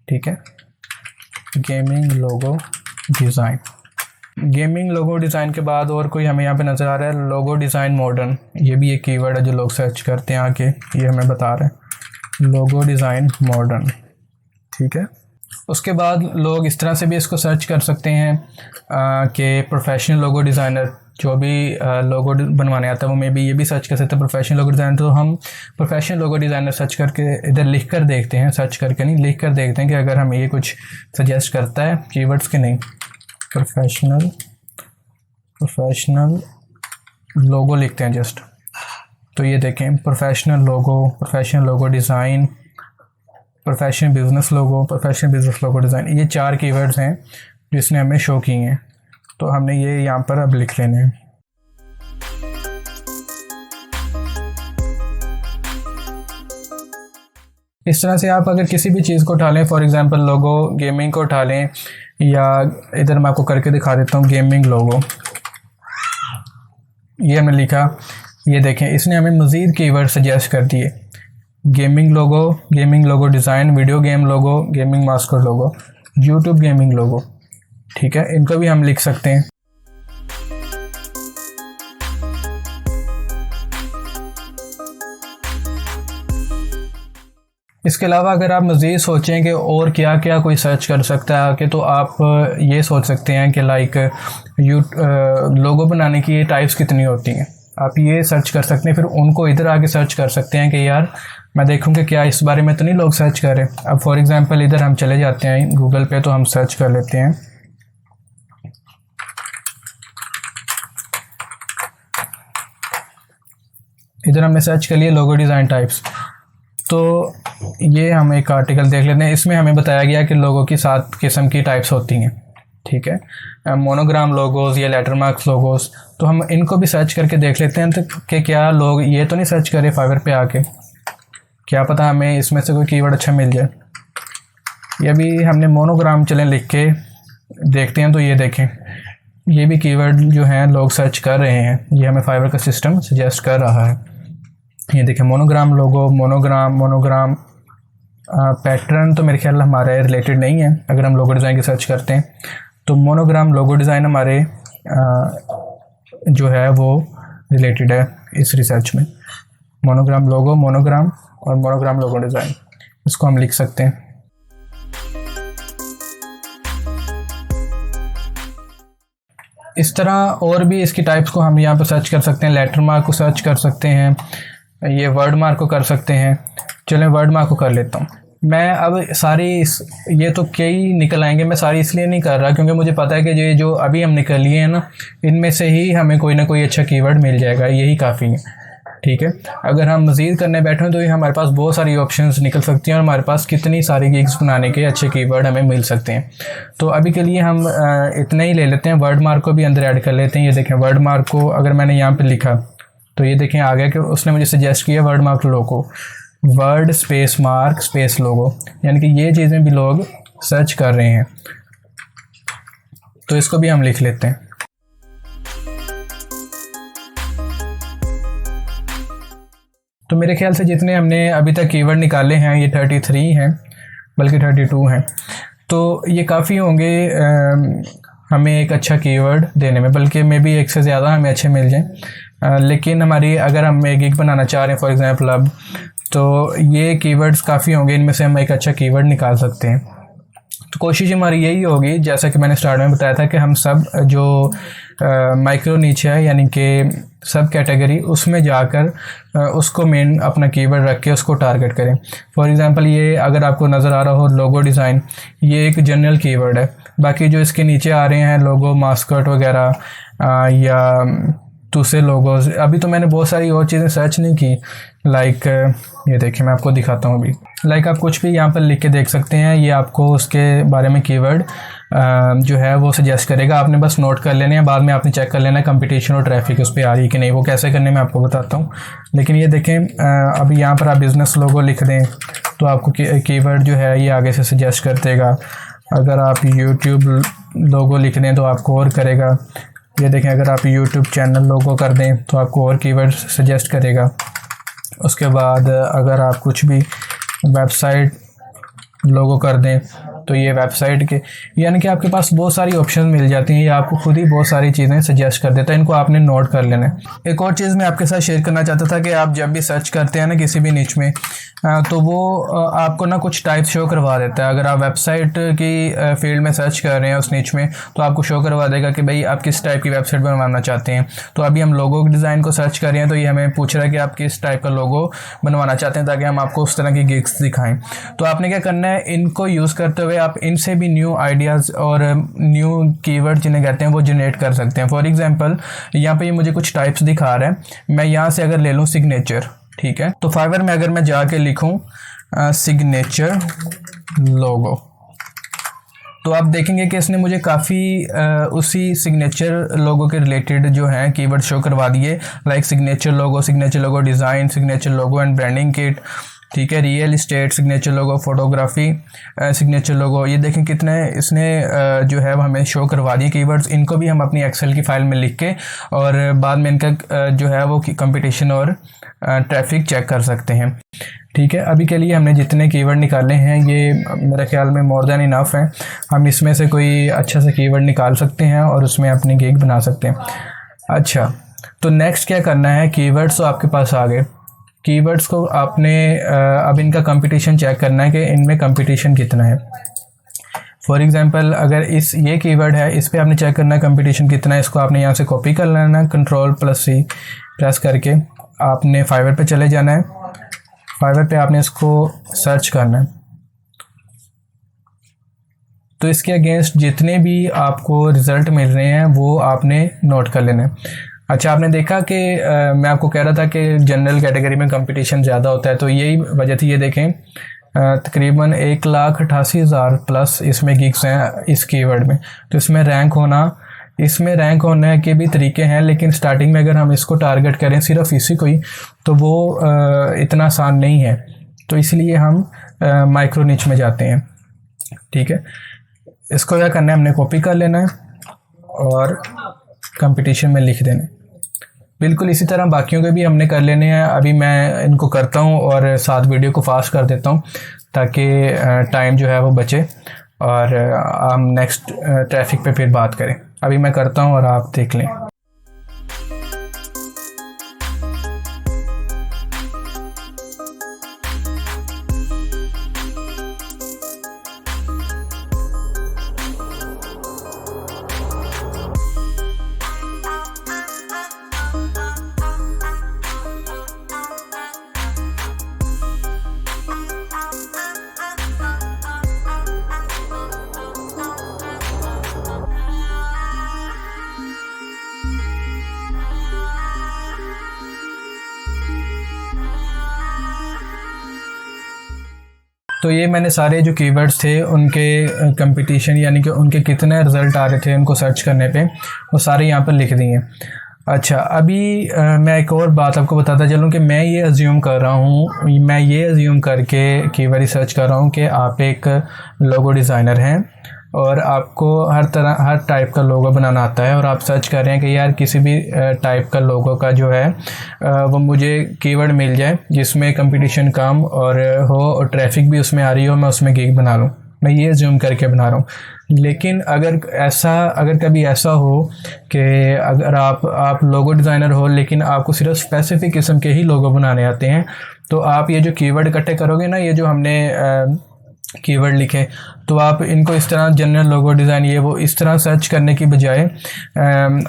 ठीक है। Gaming logo design, gaming logo design के बाद और कोई हमें यहाँ पे नज़र आ रहा है, लोगो डिज़ाइन मॉडर्न, ये भी एक कीवर्ड है जो लोग सर्च करते हैं आके, ये हमें बता रहे हैं लोगो डिज़ाइन मॉडर्न, ठीक है। उसके बाद लोग इस तरह से भी इसको सर्च कर सकते हैं कि प्रोफेशनल लोगो डिज़ाइनर, जो भी लोगो बनवाने आता है वो मे भी ये भी सर्च कर सकते हैं प्रोफेशनल लोगो डिज़ाइनर। तो हम प्रोफेशनल लोगो डिज़ाइनर सर्च करके इधर लिख कर देखते हैं, सर्च करके नहीं, लिख कर देखते हैं कि अगर हमें ये कुछ सजेस्ट करता है कीवर्ड्स के नहीं। प्रोफेशनल लोगो लिखते हैं जस्ट, तो ये देखें professional logo design, professional business logo design, ये 4 कीवर्ड्स हैं जिसने हमें शो किए हैं, तो हमने ये यहाँ पर अब लिख लेने हैं। इस तरह से आप अगर किसी भी चीज़ को उठा लें, फॉर एग्जांपल लोगो गेमिंग को उठा लें, या इधर मैं आपको करके दिखा देता हूँ गेमिंग लोगो, ये हमने लिखा, ये देखें इसने हमें मज़ीद कीवर्ड सजेस्ट कर दिए। Gaming logo design, video game logo, gaming mascot logo, YouTube gaming logo, ठीक है, इनको भी हम लिख सकते हैं। इसके अलावा अगर आप मज़ीद सोचें कि और क्या क्या कोई सर्च कर सकता है आके, तो आप ये सोच सकते हैं कि लाइक लोगो बनाने की ये टाइप्स कितनी होती हैं, आप ये सर्च कर सकते हैं। फिर उनको इधर आके सर्च कर सकते हैं कि यार मैं देखूँ कि क्या इस बारे में तो नहीं लोग सर्च कर रहे हैं। अब फॉर एग्ज़ाम्पल इधर हम चले जाते हैं गूगल पे, तो हम सर्च कर लेते हैं इधर हमने सर्च कर लिया लोगो डिज़ाइन टाइप्स। तो ये हम एक आर्टिकल देख लेते हैं, इसमें हमें बताया गया कि लोगों की 7 किस्म की टाइप्स होती हैं, ठीक है। मोनोग्राम लोगोस या लेटर मार्क्स लोगोस, तो हम इनको भी सर्च करके देख लेते हैं तो कि क्या लोग ये तो नहीं सर्च करें फाइवर पे आके, क्या पता हमें इसमें से कोई कीवर्ड अच्छा मिल जाए। ये भी हमने मोनोग्राम चलें लिख के देखते हैं, तो ये देखें ये भी कीवर्ड जो हैं लोग सर्च कर रहे हैं, ये हमें फाइवर का सिस्टम सजेस्ट कर रहा है। ये देखें मोनोग्राम लोगो, मोनोग्राम पैटर्न तो मेरे ख्याल हमारे रिलेटेड नहीं है। अगर हम लोगो डिज़ाइन की सर्च करते हैं तो मोनोग्राम लोगो डिज़ाइन हमारे जो है वो रिलेटेड है इस रिसर्च में। मोनोग्राम लोगो, मोनोग्राम और मोनोग्राम लोगो डिज़ाइन, इसको हम लिख सकते हैं। इस तरह और भी इसकी टाइप्स को हम यहाँ पर सर्च कर सकते हैं। लेटर मार्क को सर्च कर सकते हैं, ये वर्ड मार्क को कर सकते हैं। चलें वर्ड मार्क को कर लेता हूँ मैं। अब सारी ये तो कई निकल आएंगे, मैं सारी इसलिए नहीं कर रहा क्योंकि मुझे पता है कि ये जो अभी हम निकल लिए हैं ना, इनमें से ही हमें कोई ना कोई अच्छा कीवर्ड मिल जाएगा, यही काफ़ी है, ठीक है। अगर हम मज़ीद करने बैठें तो ये हमारे पास बहुत सारी ऑप्शंस निकल सकती हैं और हमारे पास कितनी सारी गिग्स बनाने के अच्छे कीवर्ड हमें मिल सकते हैं। तो अभी के लिए हम इतना ही ले लेते हैं, वर्ड मार्क को भी अंदर ऐड कर लेते हैं। ये देखें वर्ड मार्क को अगर मैंने यहाँ पे लिखा तो ये देखें आ गया कि उसने मुझे सजेस्ट किया वर्ड मार्क लोगो, वर्ड स्पेस मार्क स्पेस लोगो, यानी कि ये चीज़ें भी लोग सर्च कर रहे हैं, तो इसको भी हम लिख लेते हैं। तो मेरे ख्याल से जितने हमने अभी तक कीवर्ड निकाले हैं ये 33 हैं, बल्कि 32 हैं, तो ये काफ़ी होंगे हमें एक अच्छा कीवर्ड देने में, बल्कि मे भी एक से ज़्यादा हमें अच्छे मिल जाएं। लेकिन हमारी अगर हम एक गिग बनाना चाह रहे हैं फॉर एग्ज़ाम्पल अब, तो ये कीवर्ड्स काफ़ी होंगे, इनमें से हम एक अच्छा कीवर्ड निकाल सकते हैं। तो कोशिश हमारी यही होगी, जैसा कि मैंने स्टार्ट में बताया था, कि हम सब जो माइक्रो नीचे है यानी कि सब कैटेगरी, उसमें जाकर उसको मेन अपना कीवर्ड रख के उसको टारगेट करें। फॉर एग्ज़ाम्पल ये अगर आपको नज़र आ रहा हो लोगो डिज़ाइन, ये एक जनरल कीवर्ड है। बाकी जो इसके नीचे आ रहे हैं लोगो, मास्कट वगैरह या दूसरे लोगोज, अभी तो मैंने बहुत सारी और चीज़ें सर्च नहीं की। लाइक ये देखिए मैं आपको दिखाता हूँ अभी। लाइक आप कुछ भी यहाँ पर लिख के देख सकते हैं, ये आपको उसके बारे में कीवर्ड जो है वो सजेस्ट करेगा। आपने बस नोट कर लेने हैं, बाद में आपने चेक कर लेना है कंपटीशन और ट्रैफिक उस पर आ रही है कि नहीं। वो कैसे करने मैं आपको बताता हूँ। लेकिन ये देखें अभी यहाँ पर आप बिज़नेस लोगो लिख दें तो आपको कीवर्ड जो है ये आगे से सजेस्ट कर देगा। अगर आप यूट्यूब लोगो लिख दें तो आपको और करेगा। ये देखें अगर आप यूट्यूब चैनल लोगो कर दें तो आपको और कीवर्ड सजेस्ट करेगा। उसके बाद अगर आप कुछ भी वेबसाइट लोगो कर दें तो ये वेबसाइट के, यानी कि आपके पास बहुत सारी ऑप्शन मिल जाती हैं, ये आपको खुद ही बहुत सारी चीज़ें सजेस्ट कर देता है। इनको आपने नोट कर लेना है। एक और चीज़ मैं आपके साथ शेयर करना चाहता था कि आप जब भी सर्च करते हैं ना किसी भी निच में, तो वो आपको ना कुछ टाइप शो करवा देता है। अगर आप वेबसाइट की फील्ड में सर्च कर रहे हैं उस निच में, तो आपको शो करवा देगा कि भाई आप किस टाइप की वेबसाइट बनवाना चाहते हैं। तो अभी हम लोगो डिज़ाइन को सर्च कर रहे हैं, तो ये हमें पूछ रहा है कि आप किस टाइप का लोगो बनवाना चाहते हैं, ताकि हम आपको उस तरह की गिग्स दिखाएं। तो आपने क्या करना है, इनको यूज़ करते हुए आप इनसे भी न्यू आइडियाज़ और न्यू कीवर्ड जिन्हें कहते हैं वो जनरेट कर सकते हैं। फॉर एग्जांपल यहाँ पे ये मुझे कुछ टाइप्स दिखा रहा है, मैं यहाँ से अगर ले लूँ सिग्नेचर, ठीक है। तो फाइवर में अगर मैं जाके लिखूँ सिग्नेचर लोगो, तो आप देखेंगे कि इसने मुझे काफ़ी उसी सिग्नेचर लोगो के रिलेटेड जो हैं कीवर्ड शो करवा दिए। Like signature logo design, signature logo and branding kit, ठीक है, रियल इस्टेट, सिग्नेचर लोगो, फोटोग्राफी, सिग्नेचर लोगो। ये देखें कितने इसने जो है वो हमें शो करवा दिए कीवर्ड्स। इनको भी हम अपनी एक्सेल की फ़ाइल में लिख के और बाद में इनका जो है वो कंपटीशन और ट्रैफिक चेक कर सकते हैं, ठीक है। अभी के लिए हमने जितने कीवर्ड निकाले हैं ये मेरे ख्याल में मोर देन इनफ हैं। हम इसमें से कोई अच्छा सा कीवर्ड निकाल सकते हैं और उसमें अपनी गिग बना सकते हैं। अच्छा, तो नेक्स्ट क्या करना है, कीवर्ड्स तो आपके पास आ गए, कीवर्ड्स को आपने अब इनका कंपटीशन चेक करना है कि इनमें कंपटीशन कितना है। फॉर एग्जांपल अगर ये कीवर्ड है, इस पे आपने चेक करना है कंपटीशन कितना है। इसको आपने यहाँ से कॉपी कर लेना है, Ctrl+C प्रेस करके आपने फाइवर पे चले जाना है। फाइवर पे आपने इसको सर्च करना है, तो इसके अगेंस्ट जितने भी आपको रिज़ल्ट मिल रहे हैं वो आपने नोट कर लेना है। अच्छा, आपने देखा कि मैं आपको कह रहा था कि जनरल कैटेगरी में कंपटीशन ज़्यादा होता है, तो यही वजह थी। ये देखें तकरीबन 1,88,000 प्लस इसमें गिग्स हैं इस कीवर्ड में। तो इसमें रैंक होने के भी तरीके हैं, लेकिन स्टार्टिंग में अगर हम इसको टारगेट करें सिर्फ इसी को ही, तो वो इतना आसान नहीं है। तो इसलिए हम माइक्रो निच में जाते हैं। ठीक है, इसको क्या करना है, हमने कॉपी कर लेना है और कंपटीशन में लिख देना है। बिल्कुल इसी तरह बाकियों के भी हमने कर लेने हैं। अभी मैं इनको करता हूँ और साथ वीडियो को फास्ट कर देता हूँ ताकि टाइम जो है वो बचे और हम नेक्स्ट ट्रैफिक पे फिर बात करें। अभी मैं करता हूँ और आप देख लें। तो ये मैंने सारे जो कीवर्ड्स थे उनके कंपटीशन यानी कि उनके कितने रिज़ल्ट आ रहे थे उनको सर्च करने पे, वो सारे यहाँ पर लिख दिए। अच्छा, अभी मैं एक और बात आपको बताता चलूँ कि मैं ये अज्यूम करके कीवर्ड रिसर्च कर रहा हूँ कि आप एक लोगो डिज़ाइनर हैं और आपको हर टाइप का लोगो बनाना आता है, और आप सर्च कर रहे हैं कि यार किसी भी टाइप का लोगो का जो है वो मुझे कीवर्ड मिल जाए जिसमें कंपटीशन कम और हो और ट्रैफिक भी उसमें आ रही हो, मैं उसमें गिग बना लूँ। मैं ये ज़ूम करके बना रहा हूँ। लेकिन अगर कभी ऐसा हो कि अगर आप लोगो डिज़ाइनर हो लेकिन आपको सिर्फ स्पेसिफिक किस्म के ही लोगो बनाने आते हैं, तो आप ये जो कीवर्ड इकट्ठे करोगे ना, ये जो हमने कीवर्ड लिखे, तो आप इनको इस तरह जनरल लोगो डिज़ाइन ये वो इस तरह सर्च करने की बजाय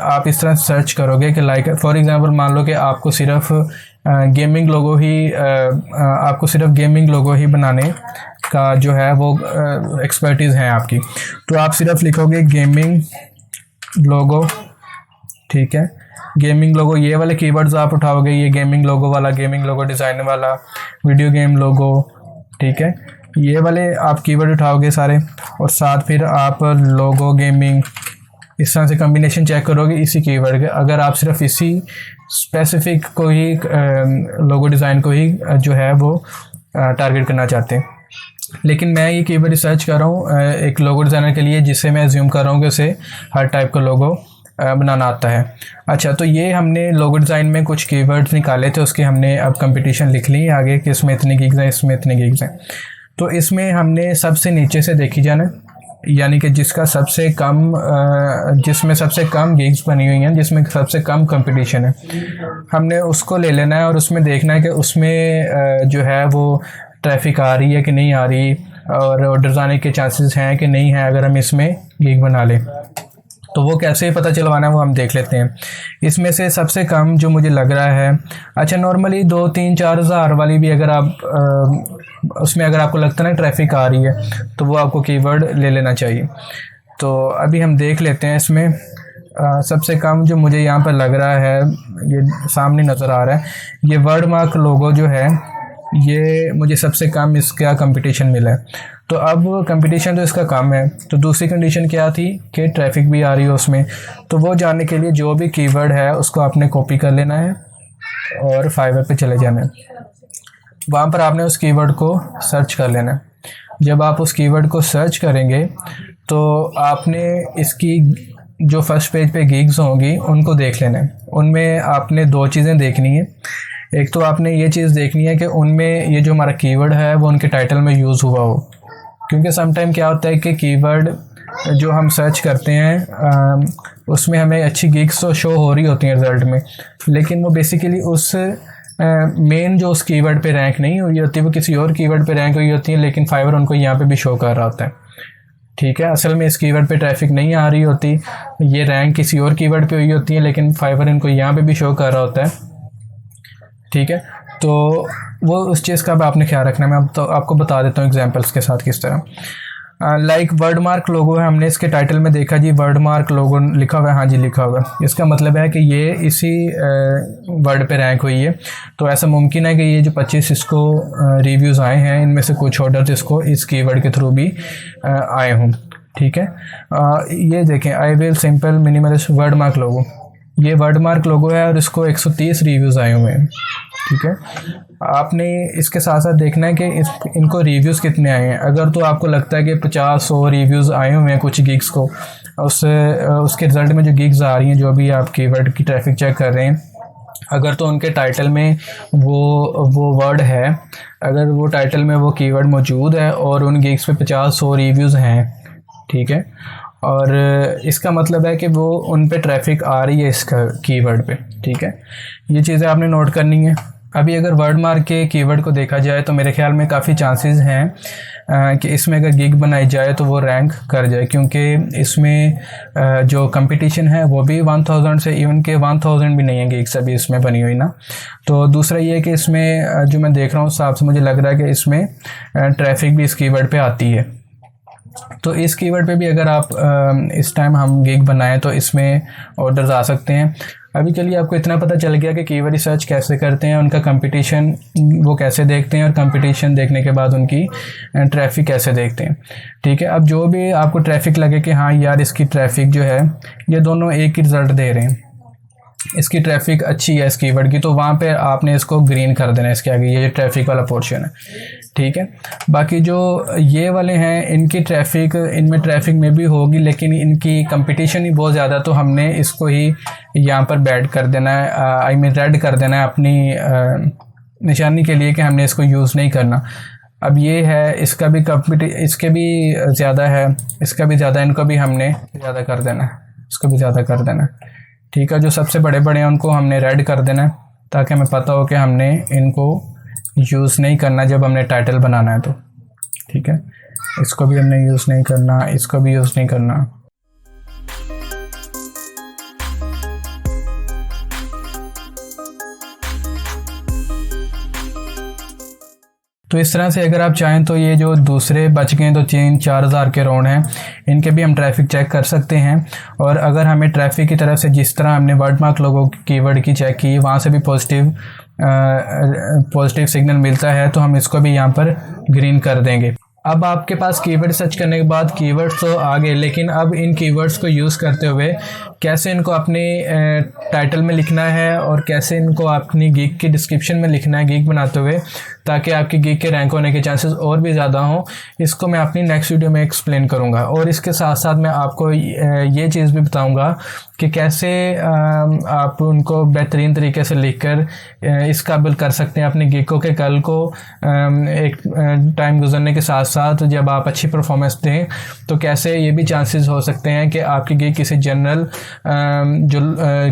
आप इस तरह सर्च करोगे कि लाइक फॉर एग्जांपल मान लो कि आपको सिर्फ गेमिंग लोगो ही बनाने का जो है वो एक्सपर्टीज़ है आपकी, तो आप सिर्फ लिखोगे गेमिंग लोगो। ठीक है, गेमिंग लोगो ये वाले कीवर्ड्स आप उठाओगे, ये गेमिंग लोगो वाला, गेमिंग लोगो डिज़ाइन वाला, वीडियो गेम लोगो। ठीक है, ये वाले आप कीवर्ड उठाओगे सारे, और साथ फिर आप लोगो गेमिंग इस तरह से कम्बिनेशन चेक करोगे इसी कीवर्ड के। अगर आप सिर्फ इसी स्पेसिफिक को ही लोगो डिज़ाइन को ही जो है वो टारगेट करना चाहते हैं, लेकिन मैं ये कीवर्ड रिसर्च कर रहा हूँ एक लोगो डिज़ाइनर के लिए, जिससे मैं अज्यूम कर रहा हूँ कि उसे हर टाइप का लोगो बनाना आता है। अच्छा, तो ये हमने लोगो डिज़ाइन में कुछ कीवर्ड्स निकाले थे, उसके हमने अब कंपटीशन लिख ली आगे कि इसमें इतने गिग्स हैं, इसमें इतने गिग्स हैं। तो इसमें हमने सबसे नीचे से देखी जाना, यानी कि जिसमें सबसे कम गिग्स बनी हुई हैं, जिसमें सबसे कम कंपटीशन है, हमने उसको ले लेना है और उसमें देखना है कि उसमें जो है वो ट्रैफिक आ रही है कि नहीं आ रही, और ऑर्डर्स आने के चांसेस हैं कि नहीं है अगर हम इसमें गिग बना लें। तो वो कैसे पता चलवाना है वो हम देख लेते हैं। इसमें से सबसे कम जो मुझे लग रहा है, अच्छा नॉर्मली 2-3-4 हज़ार वाली भी अगर आप उसमें अगर आपको लगता है ना ट्रैफिक आ रही है, तो वो आपको कीवर्ड ले लेना चाहिए। तो अभी हम देख लेते हैं इसमें सबसे कम जो मुझे यहाँ पर लग रहा है, ये सामने नज़र आ रहा है, ये वर्डमार्क लोगो जो है, ये मुझे सबसे कम इसका कंपटीशन मिला है। तो अब कंपटीशन तो इसका कम है, तो दूसरी कंडीशन क्या थी कि ट्रैफिक भी आ रही हो उसमें। तो वो जानने के लिए जो भी कीवर्ड है उसको आपने कॉपी कर लेना है और फाइवर पे चले जाना है, वहाँ पर आपने उस कीवर्ड को सर्च कर लेना है। जब आप उस कीवर्ड को सर्च करेंगे तो आपने इसकी जो फर्स्ट पेज पे गिग्स होंगी उनको देख लेना है। उनमें आपने 2 चीज़ें देखनी है। एक तो आपने ये चीज़ देखनी है कि उनमें ये जो हमारा कीवर्ड है वो उनके टाइटल में यूज़ हुआ हो, क्योंकि समटाइम क्या होता है कि कीवर्ड जो हम सर्च करते हैं उसमें हमें अच्छी गिग्स तो शो हो रही होती हैं रिज़ल्ट में, लेकिन वो बेसिकली उस मेन जो उस कीवर्ड पे रैंक नहीं हुई होती, वो किसी और कीवर्ड पे रैंक हुई होती है, लेकिन फाइवर उनको यहाँ पे भी शो कर रहा होता है। ठीक है, असल में इस कीवर्ड पे ट्रैफिक नहीं आ रही होती, ये रैंक किसी और कीवर्ड पे हुई होती है, लेकिन फाइवर इनको यहाँ पे भी शो कर रहा होता है। ठीक है, तो वो उस चीज़ का भी आपने ख्याल रखना है। मैं अब तो आपको बता देता हूँ एग्जांपल्स के साथ किस तरह। लाइक वर्ड मार्क लोगो है, हमने इसके टाइटल में देखा जी वर्ड मार्क लोगो लिखा हुआ है, हाँ जी लिखा हुआ है। इसका मतलब है कि ये इसी वर्ड पे रैंक हुई है। तो ऐसा मुमकिन है कि ये जो 25 इसको रिव्यूज़ आए हैं, इनमें से कुछ ऑर्डर इसको इस कीवर्ड के थ्रू भी आए हों। ठीक है, ये देखें, I will simple minimalist word mark logo, ये वर्ड मार्क लोगो है और इसको 130 रिव्यूज़ आए हुए हैं। ठीक है, आपने इसके साथ साथ देखना है कि इनको रिव्यूज़ कितने आए हैं। अगर तो आपको लगता है कि 50-100 रिव्यूज़ आए हुए हैं कुछ गिग्स को, उसके रिज़ल्ट में जो गिग्स आ रही हैं, जो भी आप कीवर्ड की ट्रैफिक चेक कर रहे हैं, अगर तो उनके टाइटल में वो वर्ड है, अगर वो टाइटल में वो कीवर्ड मौजूद है और उन गिग्स पे 50-100 रिव्यूज़ हैं, ठीक है, और इसका मतलब है कि वो उन पे ट्रैफिक आ रही है इसका कीवर्ड पे। ठीक है, ये चीज़ें आपने नोट करनी है। अभी अगर वर्ड मार्क के कीवर्ड को देखा जाए तो मेरे ख्याल में काफ़ी चांसेस हैं कि इसमें अगर गिग बनाई जाए तो वो रैंक कर जाए, क्योंकि इसमें जो कंपटीशन है वो भी 1000 से इवन के 1000 भी नहीं है गिग्स अभी इसमें बनी हुई ना। तो दूसरा ये है कि इसमें जो मैं देख रहा हूँ हिसाब से मुझे लग रहा है कि इसमें ट्रैफिक भी इस कीवर्ड पे आती है। तो इस कीवर्ड पे भी अगर आप इस टाइम हम गिग बनाएं तो इसमें ऑर्डर्स आ सकते हैं। अभी चलिए आपको इतना पता चल गया कि कीवर्ड रिसर्च कैसे करते हैं, उनका कंपटीशन वो कैसे देखते हैं और कंपटीशन देखने के बाद उनकी ट्रैफिक कैसे देखते हैं। ठीक है, अब जो भी आपको ट्रैफिक लगे कि हाँ यार इसकी ट्रैफिक जो है ये दोनों एक ही रिज़ल्ट दे रहे हैं, इसकी ट्रैफिक अच्छी है इस कीवर्ड की, तो वहाँ पे आपने इसको ग्रीन कर देना है इसके आगे, ये ट्रैफिक वाला पोर्शन है। ठीक है, बाकी जो ये वाले हैं इनकी ट्रैफिक, इनमें ट्रैफिक में भी होगी लेकिन इनकी कंपटीशन ही बहुत ज़्यादा, तो हमने इसको ही यहाँ पर बैड कर देना है, आई मीन रेड कर देना है अपनी निशानी के लिए कि हमने इसको यूज़ नहीं करना। अब ये है, इसका भी इसके भी ज़्यादा है, इसका भी ज़्यादा, इनको भी हमने ज़्यादा कर देना है, इसको भी ज़्यादा कर देना है। ठीक है, जो सबसे बड़े बड़े हैं उनको हमने रेड कर देना है ताकि हमें पता हो कि हमने इनको यूज़ नहीं करना जब हमने टाइटल बनाना है तो। ठीक है, इसको भी हमने यूज़ नहीं करना, इसको भी यूज़ नहीं करना। तो इस तरह से अगर आप चाहें तो ये जो दूसरे बच गए तो 3-4 हज़ार के राउंड हैं, इनके भी हम ट्रैफिक चेक कर सकते हैं। और अगर हमें ट्रैफिक की तरफ से जिस तरह हमने वर्ड मार्क लोगों की कीवर्ड की चेक की, वहाँ से भी पॉजिटिव सिग्नल मिलता है तो हम इसको भी यहाँ पर ग्रीन कर देंगे। अब आपके पास कीवर्ड सर्च करने के बाद कीवर्ड्स तो आ गए, लेकिन अब इन कीवर्ड्स को यूज़ करते हुए कैसे इनको अपने टाइटल में लिखना है और कैसे इनको अपनी गिग की डिस्क्रिप्शन में लिखना है गिग बनाते हुए, ताकि आपकी गिग के रैंक होने के चांसेस और भी ज़्यादा हों, इसको मैं अपनी नेक्स्ट वीडियो में एक्सप्लेन करूँगा। और इसके साथ साथ मैं आपको ये चीज़ भी बताऊँगा कि कैसे आप उनको बेहतरीन तरीके से लिखकर इस काबिल कर सकते हैं अपनी गिग को कि कल को एक टाइम गुजरने के साथ साथ जब आप अच्छी परफॉर्मेंस दें तो कैसे ये भी चांसेस हो सकते हैं कि आपकी गिग किसी जनरल जो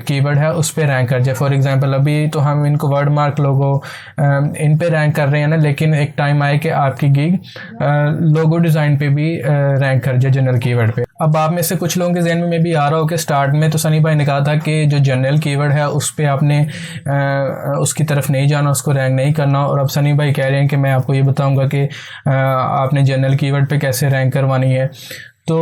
कीवर्ड है उस पर रैंक कर जाए। फॉर एग्जांपल अभी तो हम इनको वर्ड मार्क लोगो इन पे रैंक कर रहे हैं ना, लेकिन एक टाइम आए कि आपकी गिग लोगो डिज़ाइन पे भी रैंक कर जाए जनरल कीवर्ड पे। अब आप में से कुछ लोगों के जहन में भी आ रहा हो कि स्टार्ट में तो सनी भाई ने कहा था कि जो जनरल कीवर्ड है उस पर आपने उसकी तरफ नहीं जाना, उसको रैंक नहीं करना, और अब सनी भाई कह रहे हैं कि मैं आपको ये बताऊंगा कि आपने जनरल कीवर्ड पे कैसे रैंक करवानी है। तो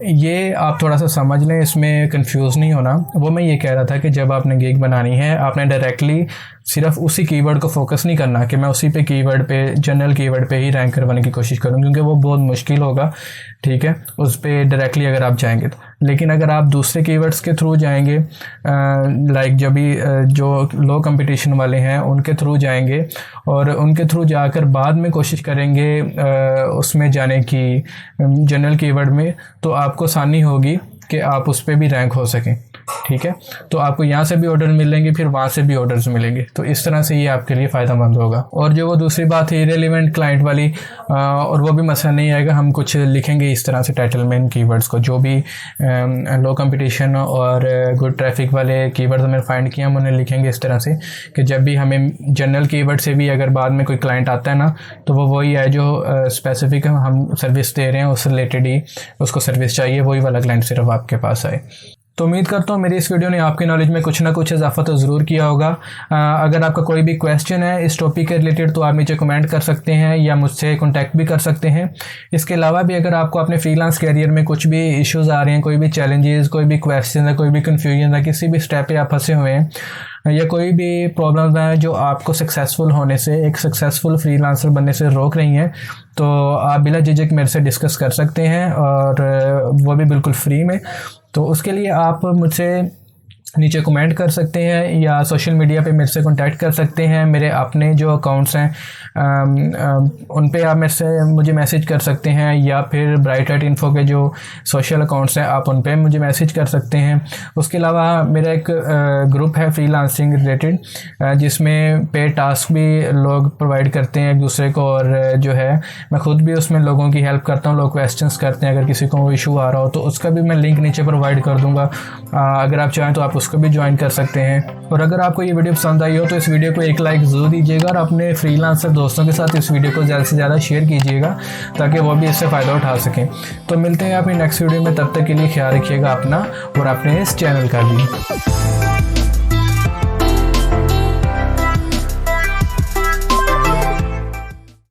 ये आप थोड़ा सा समझ लें, इसमें कंफ्यूज नहीं होना। वो मैं ये कह रहा था कि जब आपने गिग बनानी है आपने डायरेक्टली सिर्फ उसी कीवर्ड को फोकस नहीं करना कि मैं उसी पे कीवर्ड पे जनरल कीवर्ड पे ही रैंक करवाने की कोशिश करूँ, क्योंकि वो बहुत मुश्किल होगा। ठीक है, उस पे डायरेक्टली अगर आप जाएंगे तो। लेकिन अगर आप दूसरे कीवर्ड्स के थ्रू जाएंगे, लाइक जब भी जो लो कंपटीशन वाले हैं उनके थ्रू जाएंगे और उनके थ्रू जाकर बाद में कोशिश करेंगे उसमें जाने की जनरल कीवर्ड में, तो आपको आसानी होगी कि आप उस पर भी रैंक हो सकें। ठीक है। तो आपको यहाँ से भी ऑर्डर मिलेंगे, फिर वहाँ से भी ऑर्डर्स मिलेंगे। तो इस तरह से ये आपके लिए फ़ायदेमंद होगा। और जो वो दूसरी बात है इरेलीवेंट क्लाइंट वाली, और वो भी मसला नहीं आएगा। हम कुछ लिखेंगे इस तरह से टाइटल में इन कीवर्ड्स को, जो भी लो कंपटीशन और गुड ट्रैफिक वाले कीवर्ड्स हमें फाइंड किया हम उन्हें लिखेंगे इस तरह से कि जब भी हमें जनरल कीवर्ड से भी अगर बाद में कोई क्लाइंट आता है ना, तो वो वही है जो स्पेसिफिक हम सर्विस दे रहे हैं उस रिलेटेड ही उसको सर्विस चाहिए, वही वाला क्लाइंट सिर्फ आपके पास आए। तो उम्मीद करता हूँ मेरी इस वीडियो ने आपकी नॉलेज में कुछ ना कुछ इजाफा तो ज़रूर किया होगा। अगर आपका कोई भी क्वेश्चन है इस टॉपिक के रिलेटेड तो आप नीचे कमेंट कर सकते हैं या मुझसे कॉन्टैक्ट भी कर सकते हैं। इसके अलावा भी अगर आपको अपने फ्रीलांस कैरियर में कुछ भी इश्यूज़ आ रहे हैं, कोई भी चैलेंजेस, कोई भी क्वेश्चन है, कोई भी कन्फ्यूजन है, किसी भी स्टेप पे आप फंसे हुए हैं या कोई भी प्रॉब्लम्स हैं जो आपको सक्सेसफुल होने से, एक सक्सेसफुल फ्रीलांसर बनने से रोक रही हैं, तो आप बिला झिझक मेरे से डिस्कस कर सकते हैं, और वो भी बिल्कुल फ्री में। तो उसके लिए आप मुझसे नीचे कमेंट कर सकते हैं या सोशल मीडिया पे मेरे से कांटेक्ट कर सकते हैं। मेरे अपने जो अकाउंट्स हैं उन पे आप मेरे से मुझे मैसेज कर सकते हैं, या फिर bright@info के जो सोशल अकाउंट्स हैं आप उन पे मुझे मैसेज कर सकते हैं। उसके अलावा मेरा एक ग्रुप है फ्रीलांसिंग रिलेटेड, जिसमें पे टास्क भी लोग प्रोवाइड करते हैं एक दूसरे को, और जो है मैं ख़ुद भी उसमें लोगों की हेल्प करता हूँ। लोग क्वेश्चंस करते हैं, अगर किसी को इशू आ रहा हो तो उसका भी मैं लिंक नीचे प्रोवाइड कर दूँगा। अगर आप चाहें तो आप उसको भी ज्वाइन कर सकते हैं। और अगर आपको ये वीडियो पसंद आई हो तो इस वीडियो को एक लाइक ज़रूर दीजिएगा, और अपने फ्रीलांसर दोस्तों के साथ इस वीडियो को ज़्यादा से ज़्यादा शेयर कीजिएगा ताकि वो भी इससे फ़ायदा उठा सकें। तो मिलते हैं अपनी नेक्स्ट वीडियो में, तब तक के लिए ख्याल रखिएगा अपना और अपने इस चैनल का भी।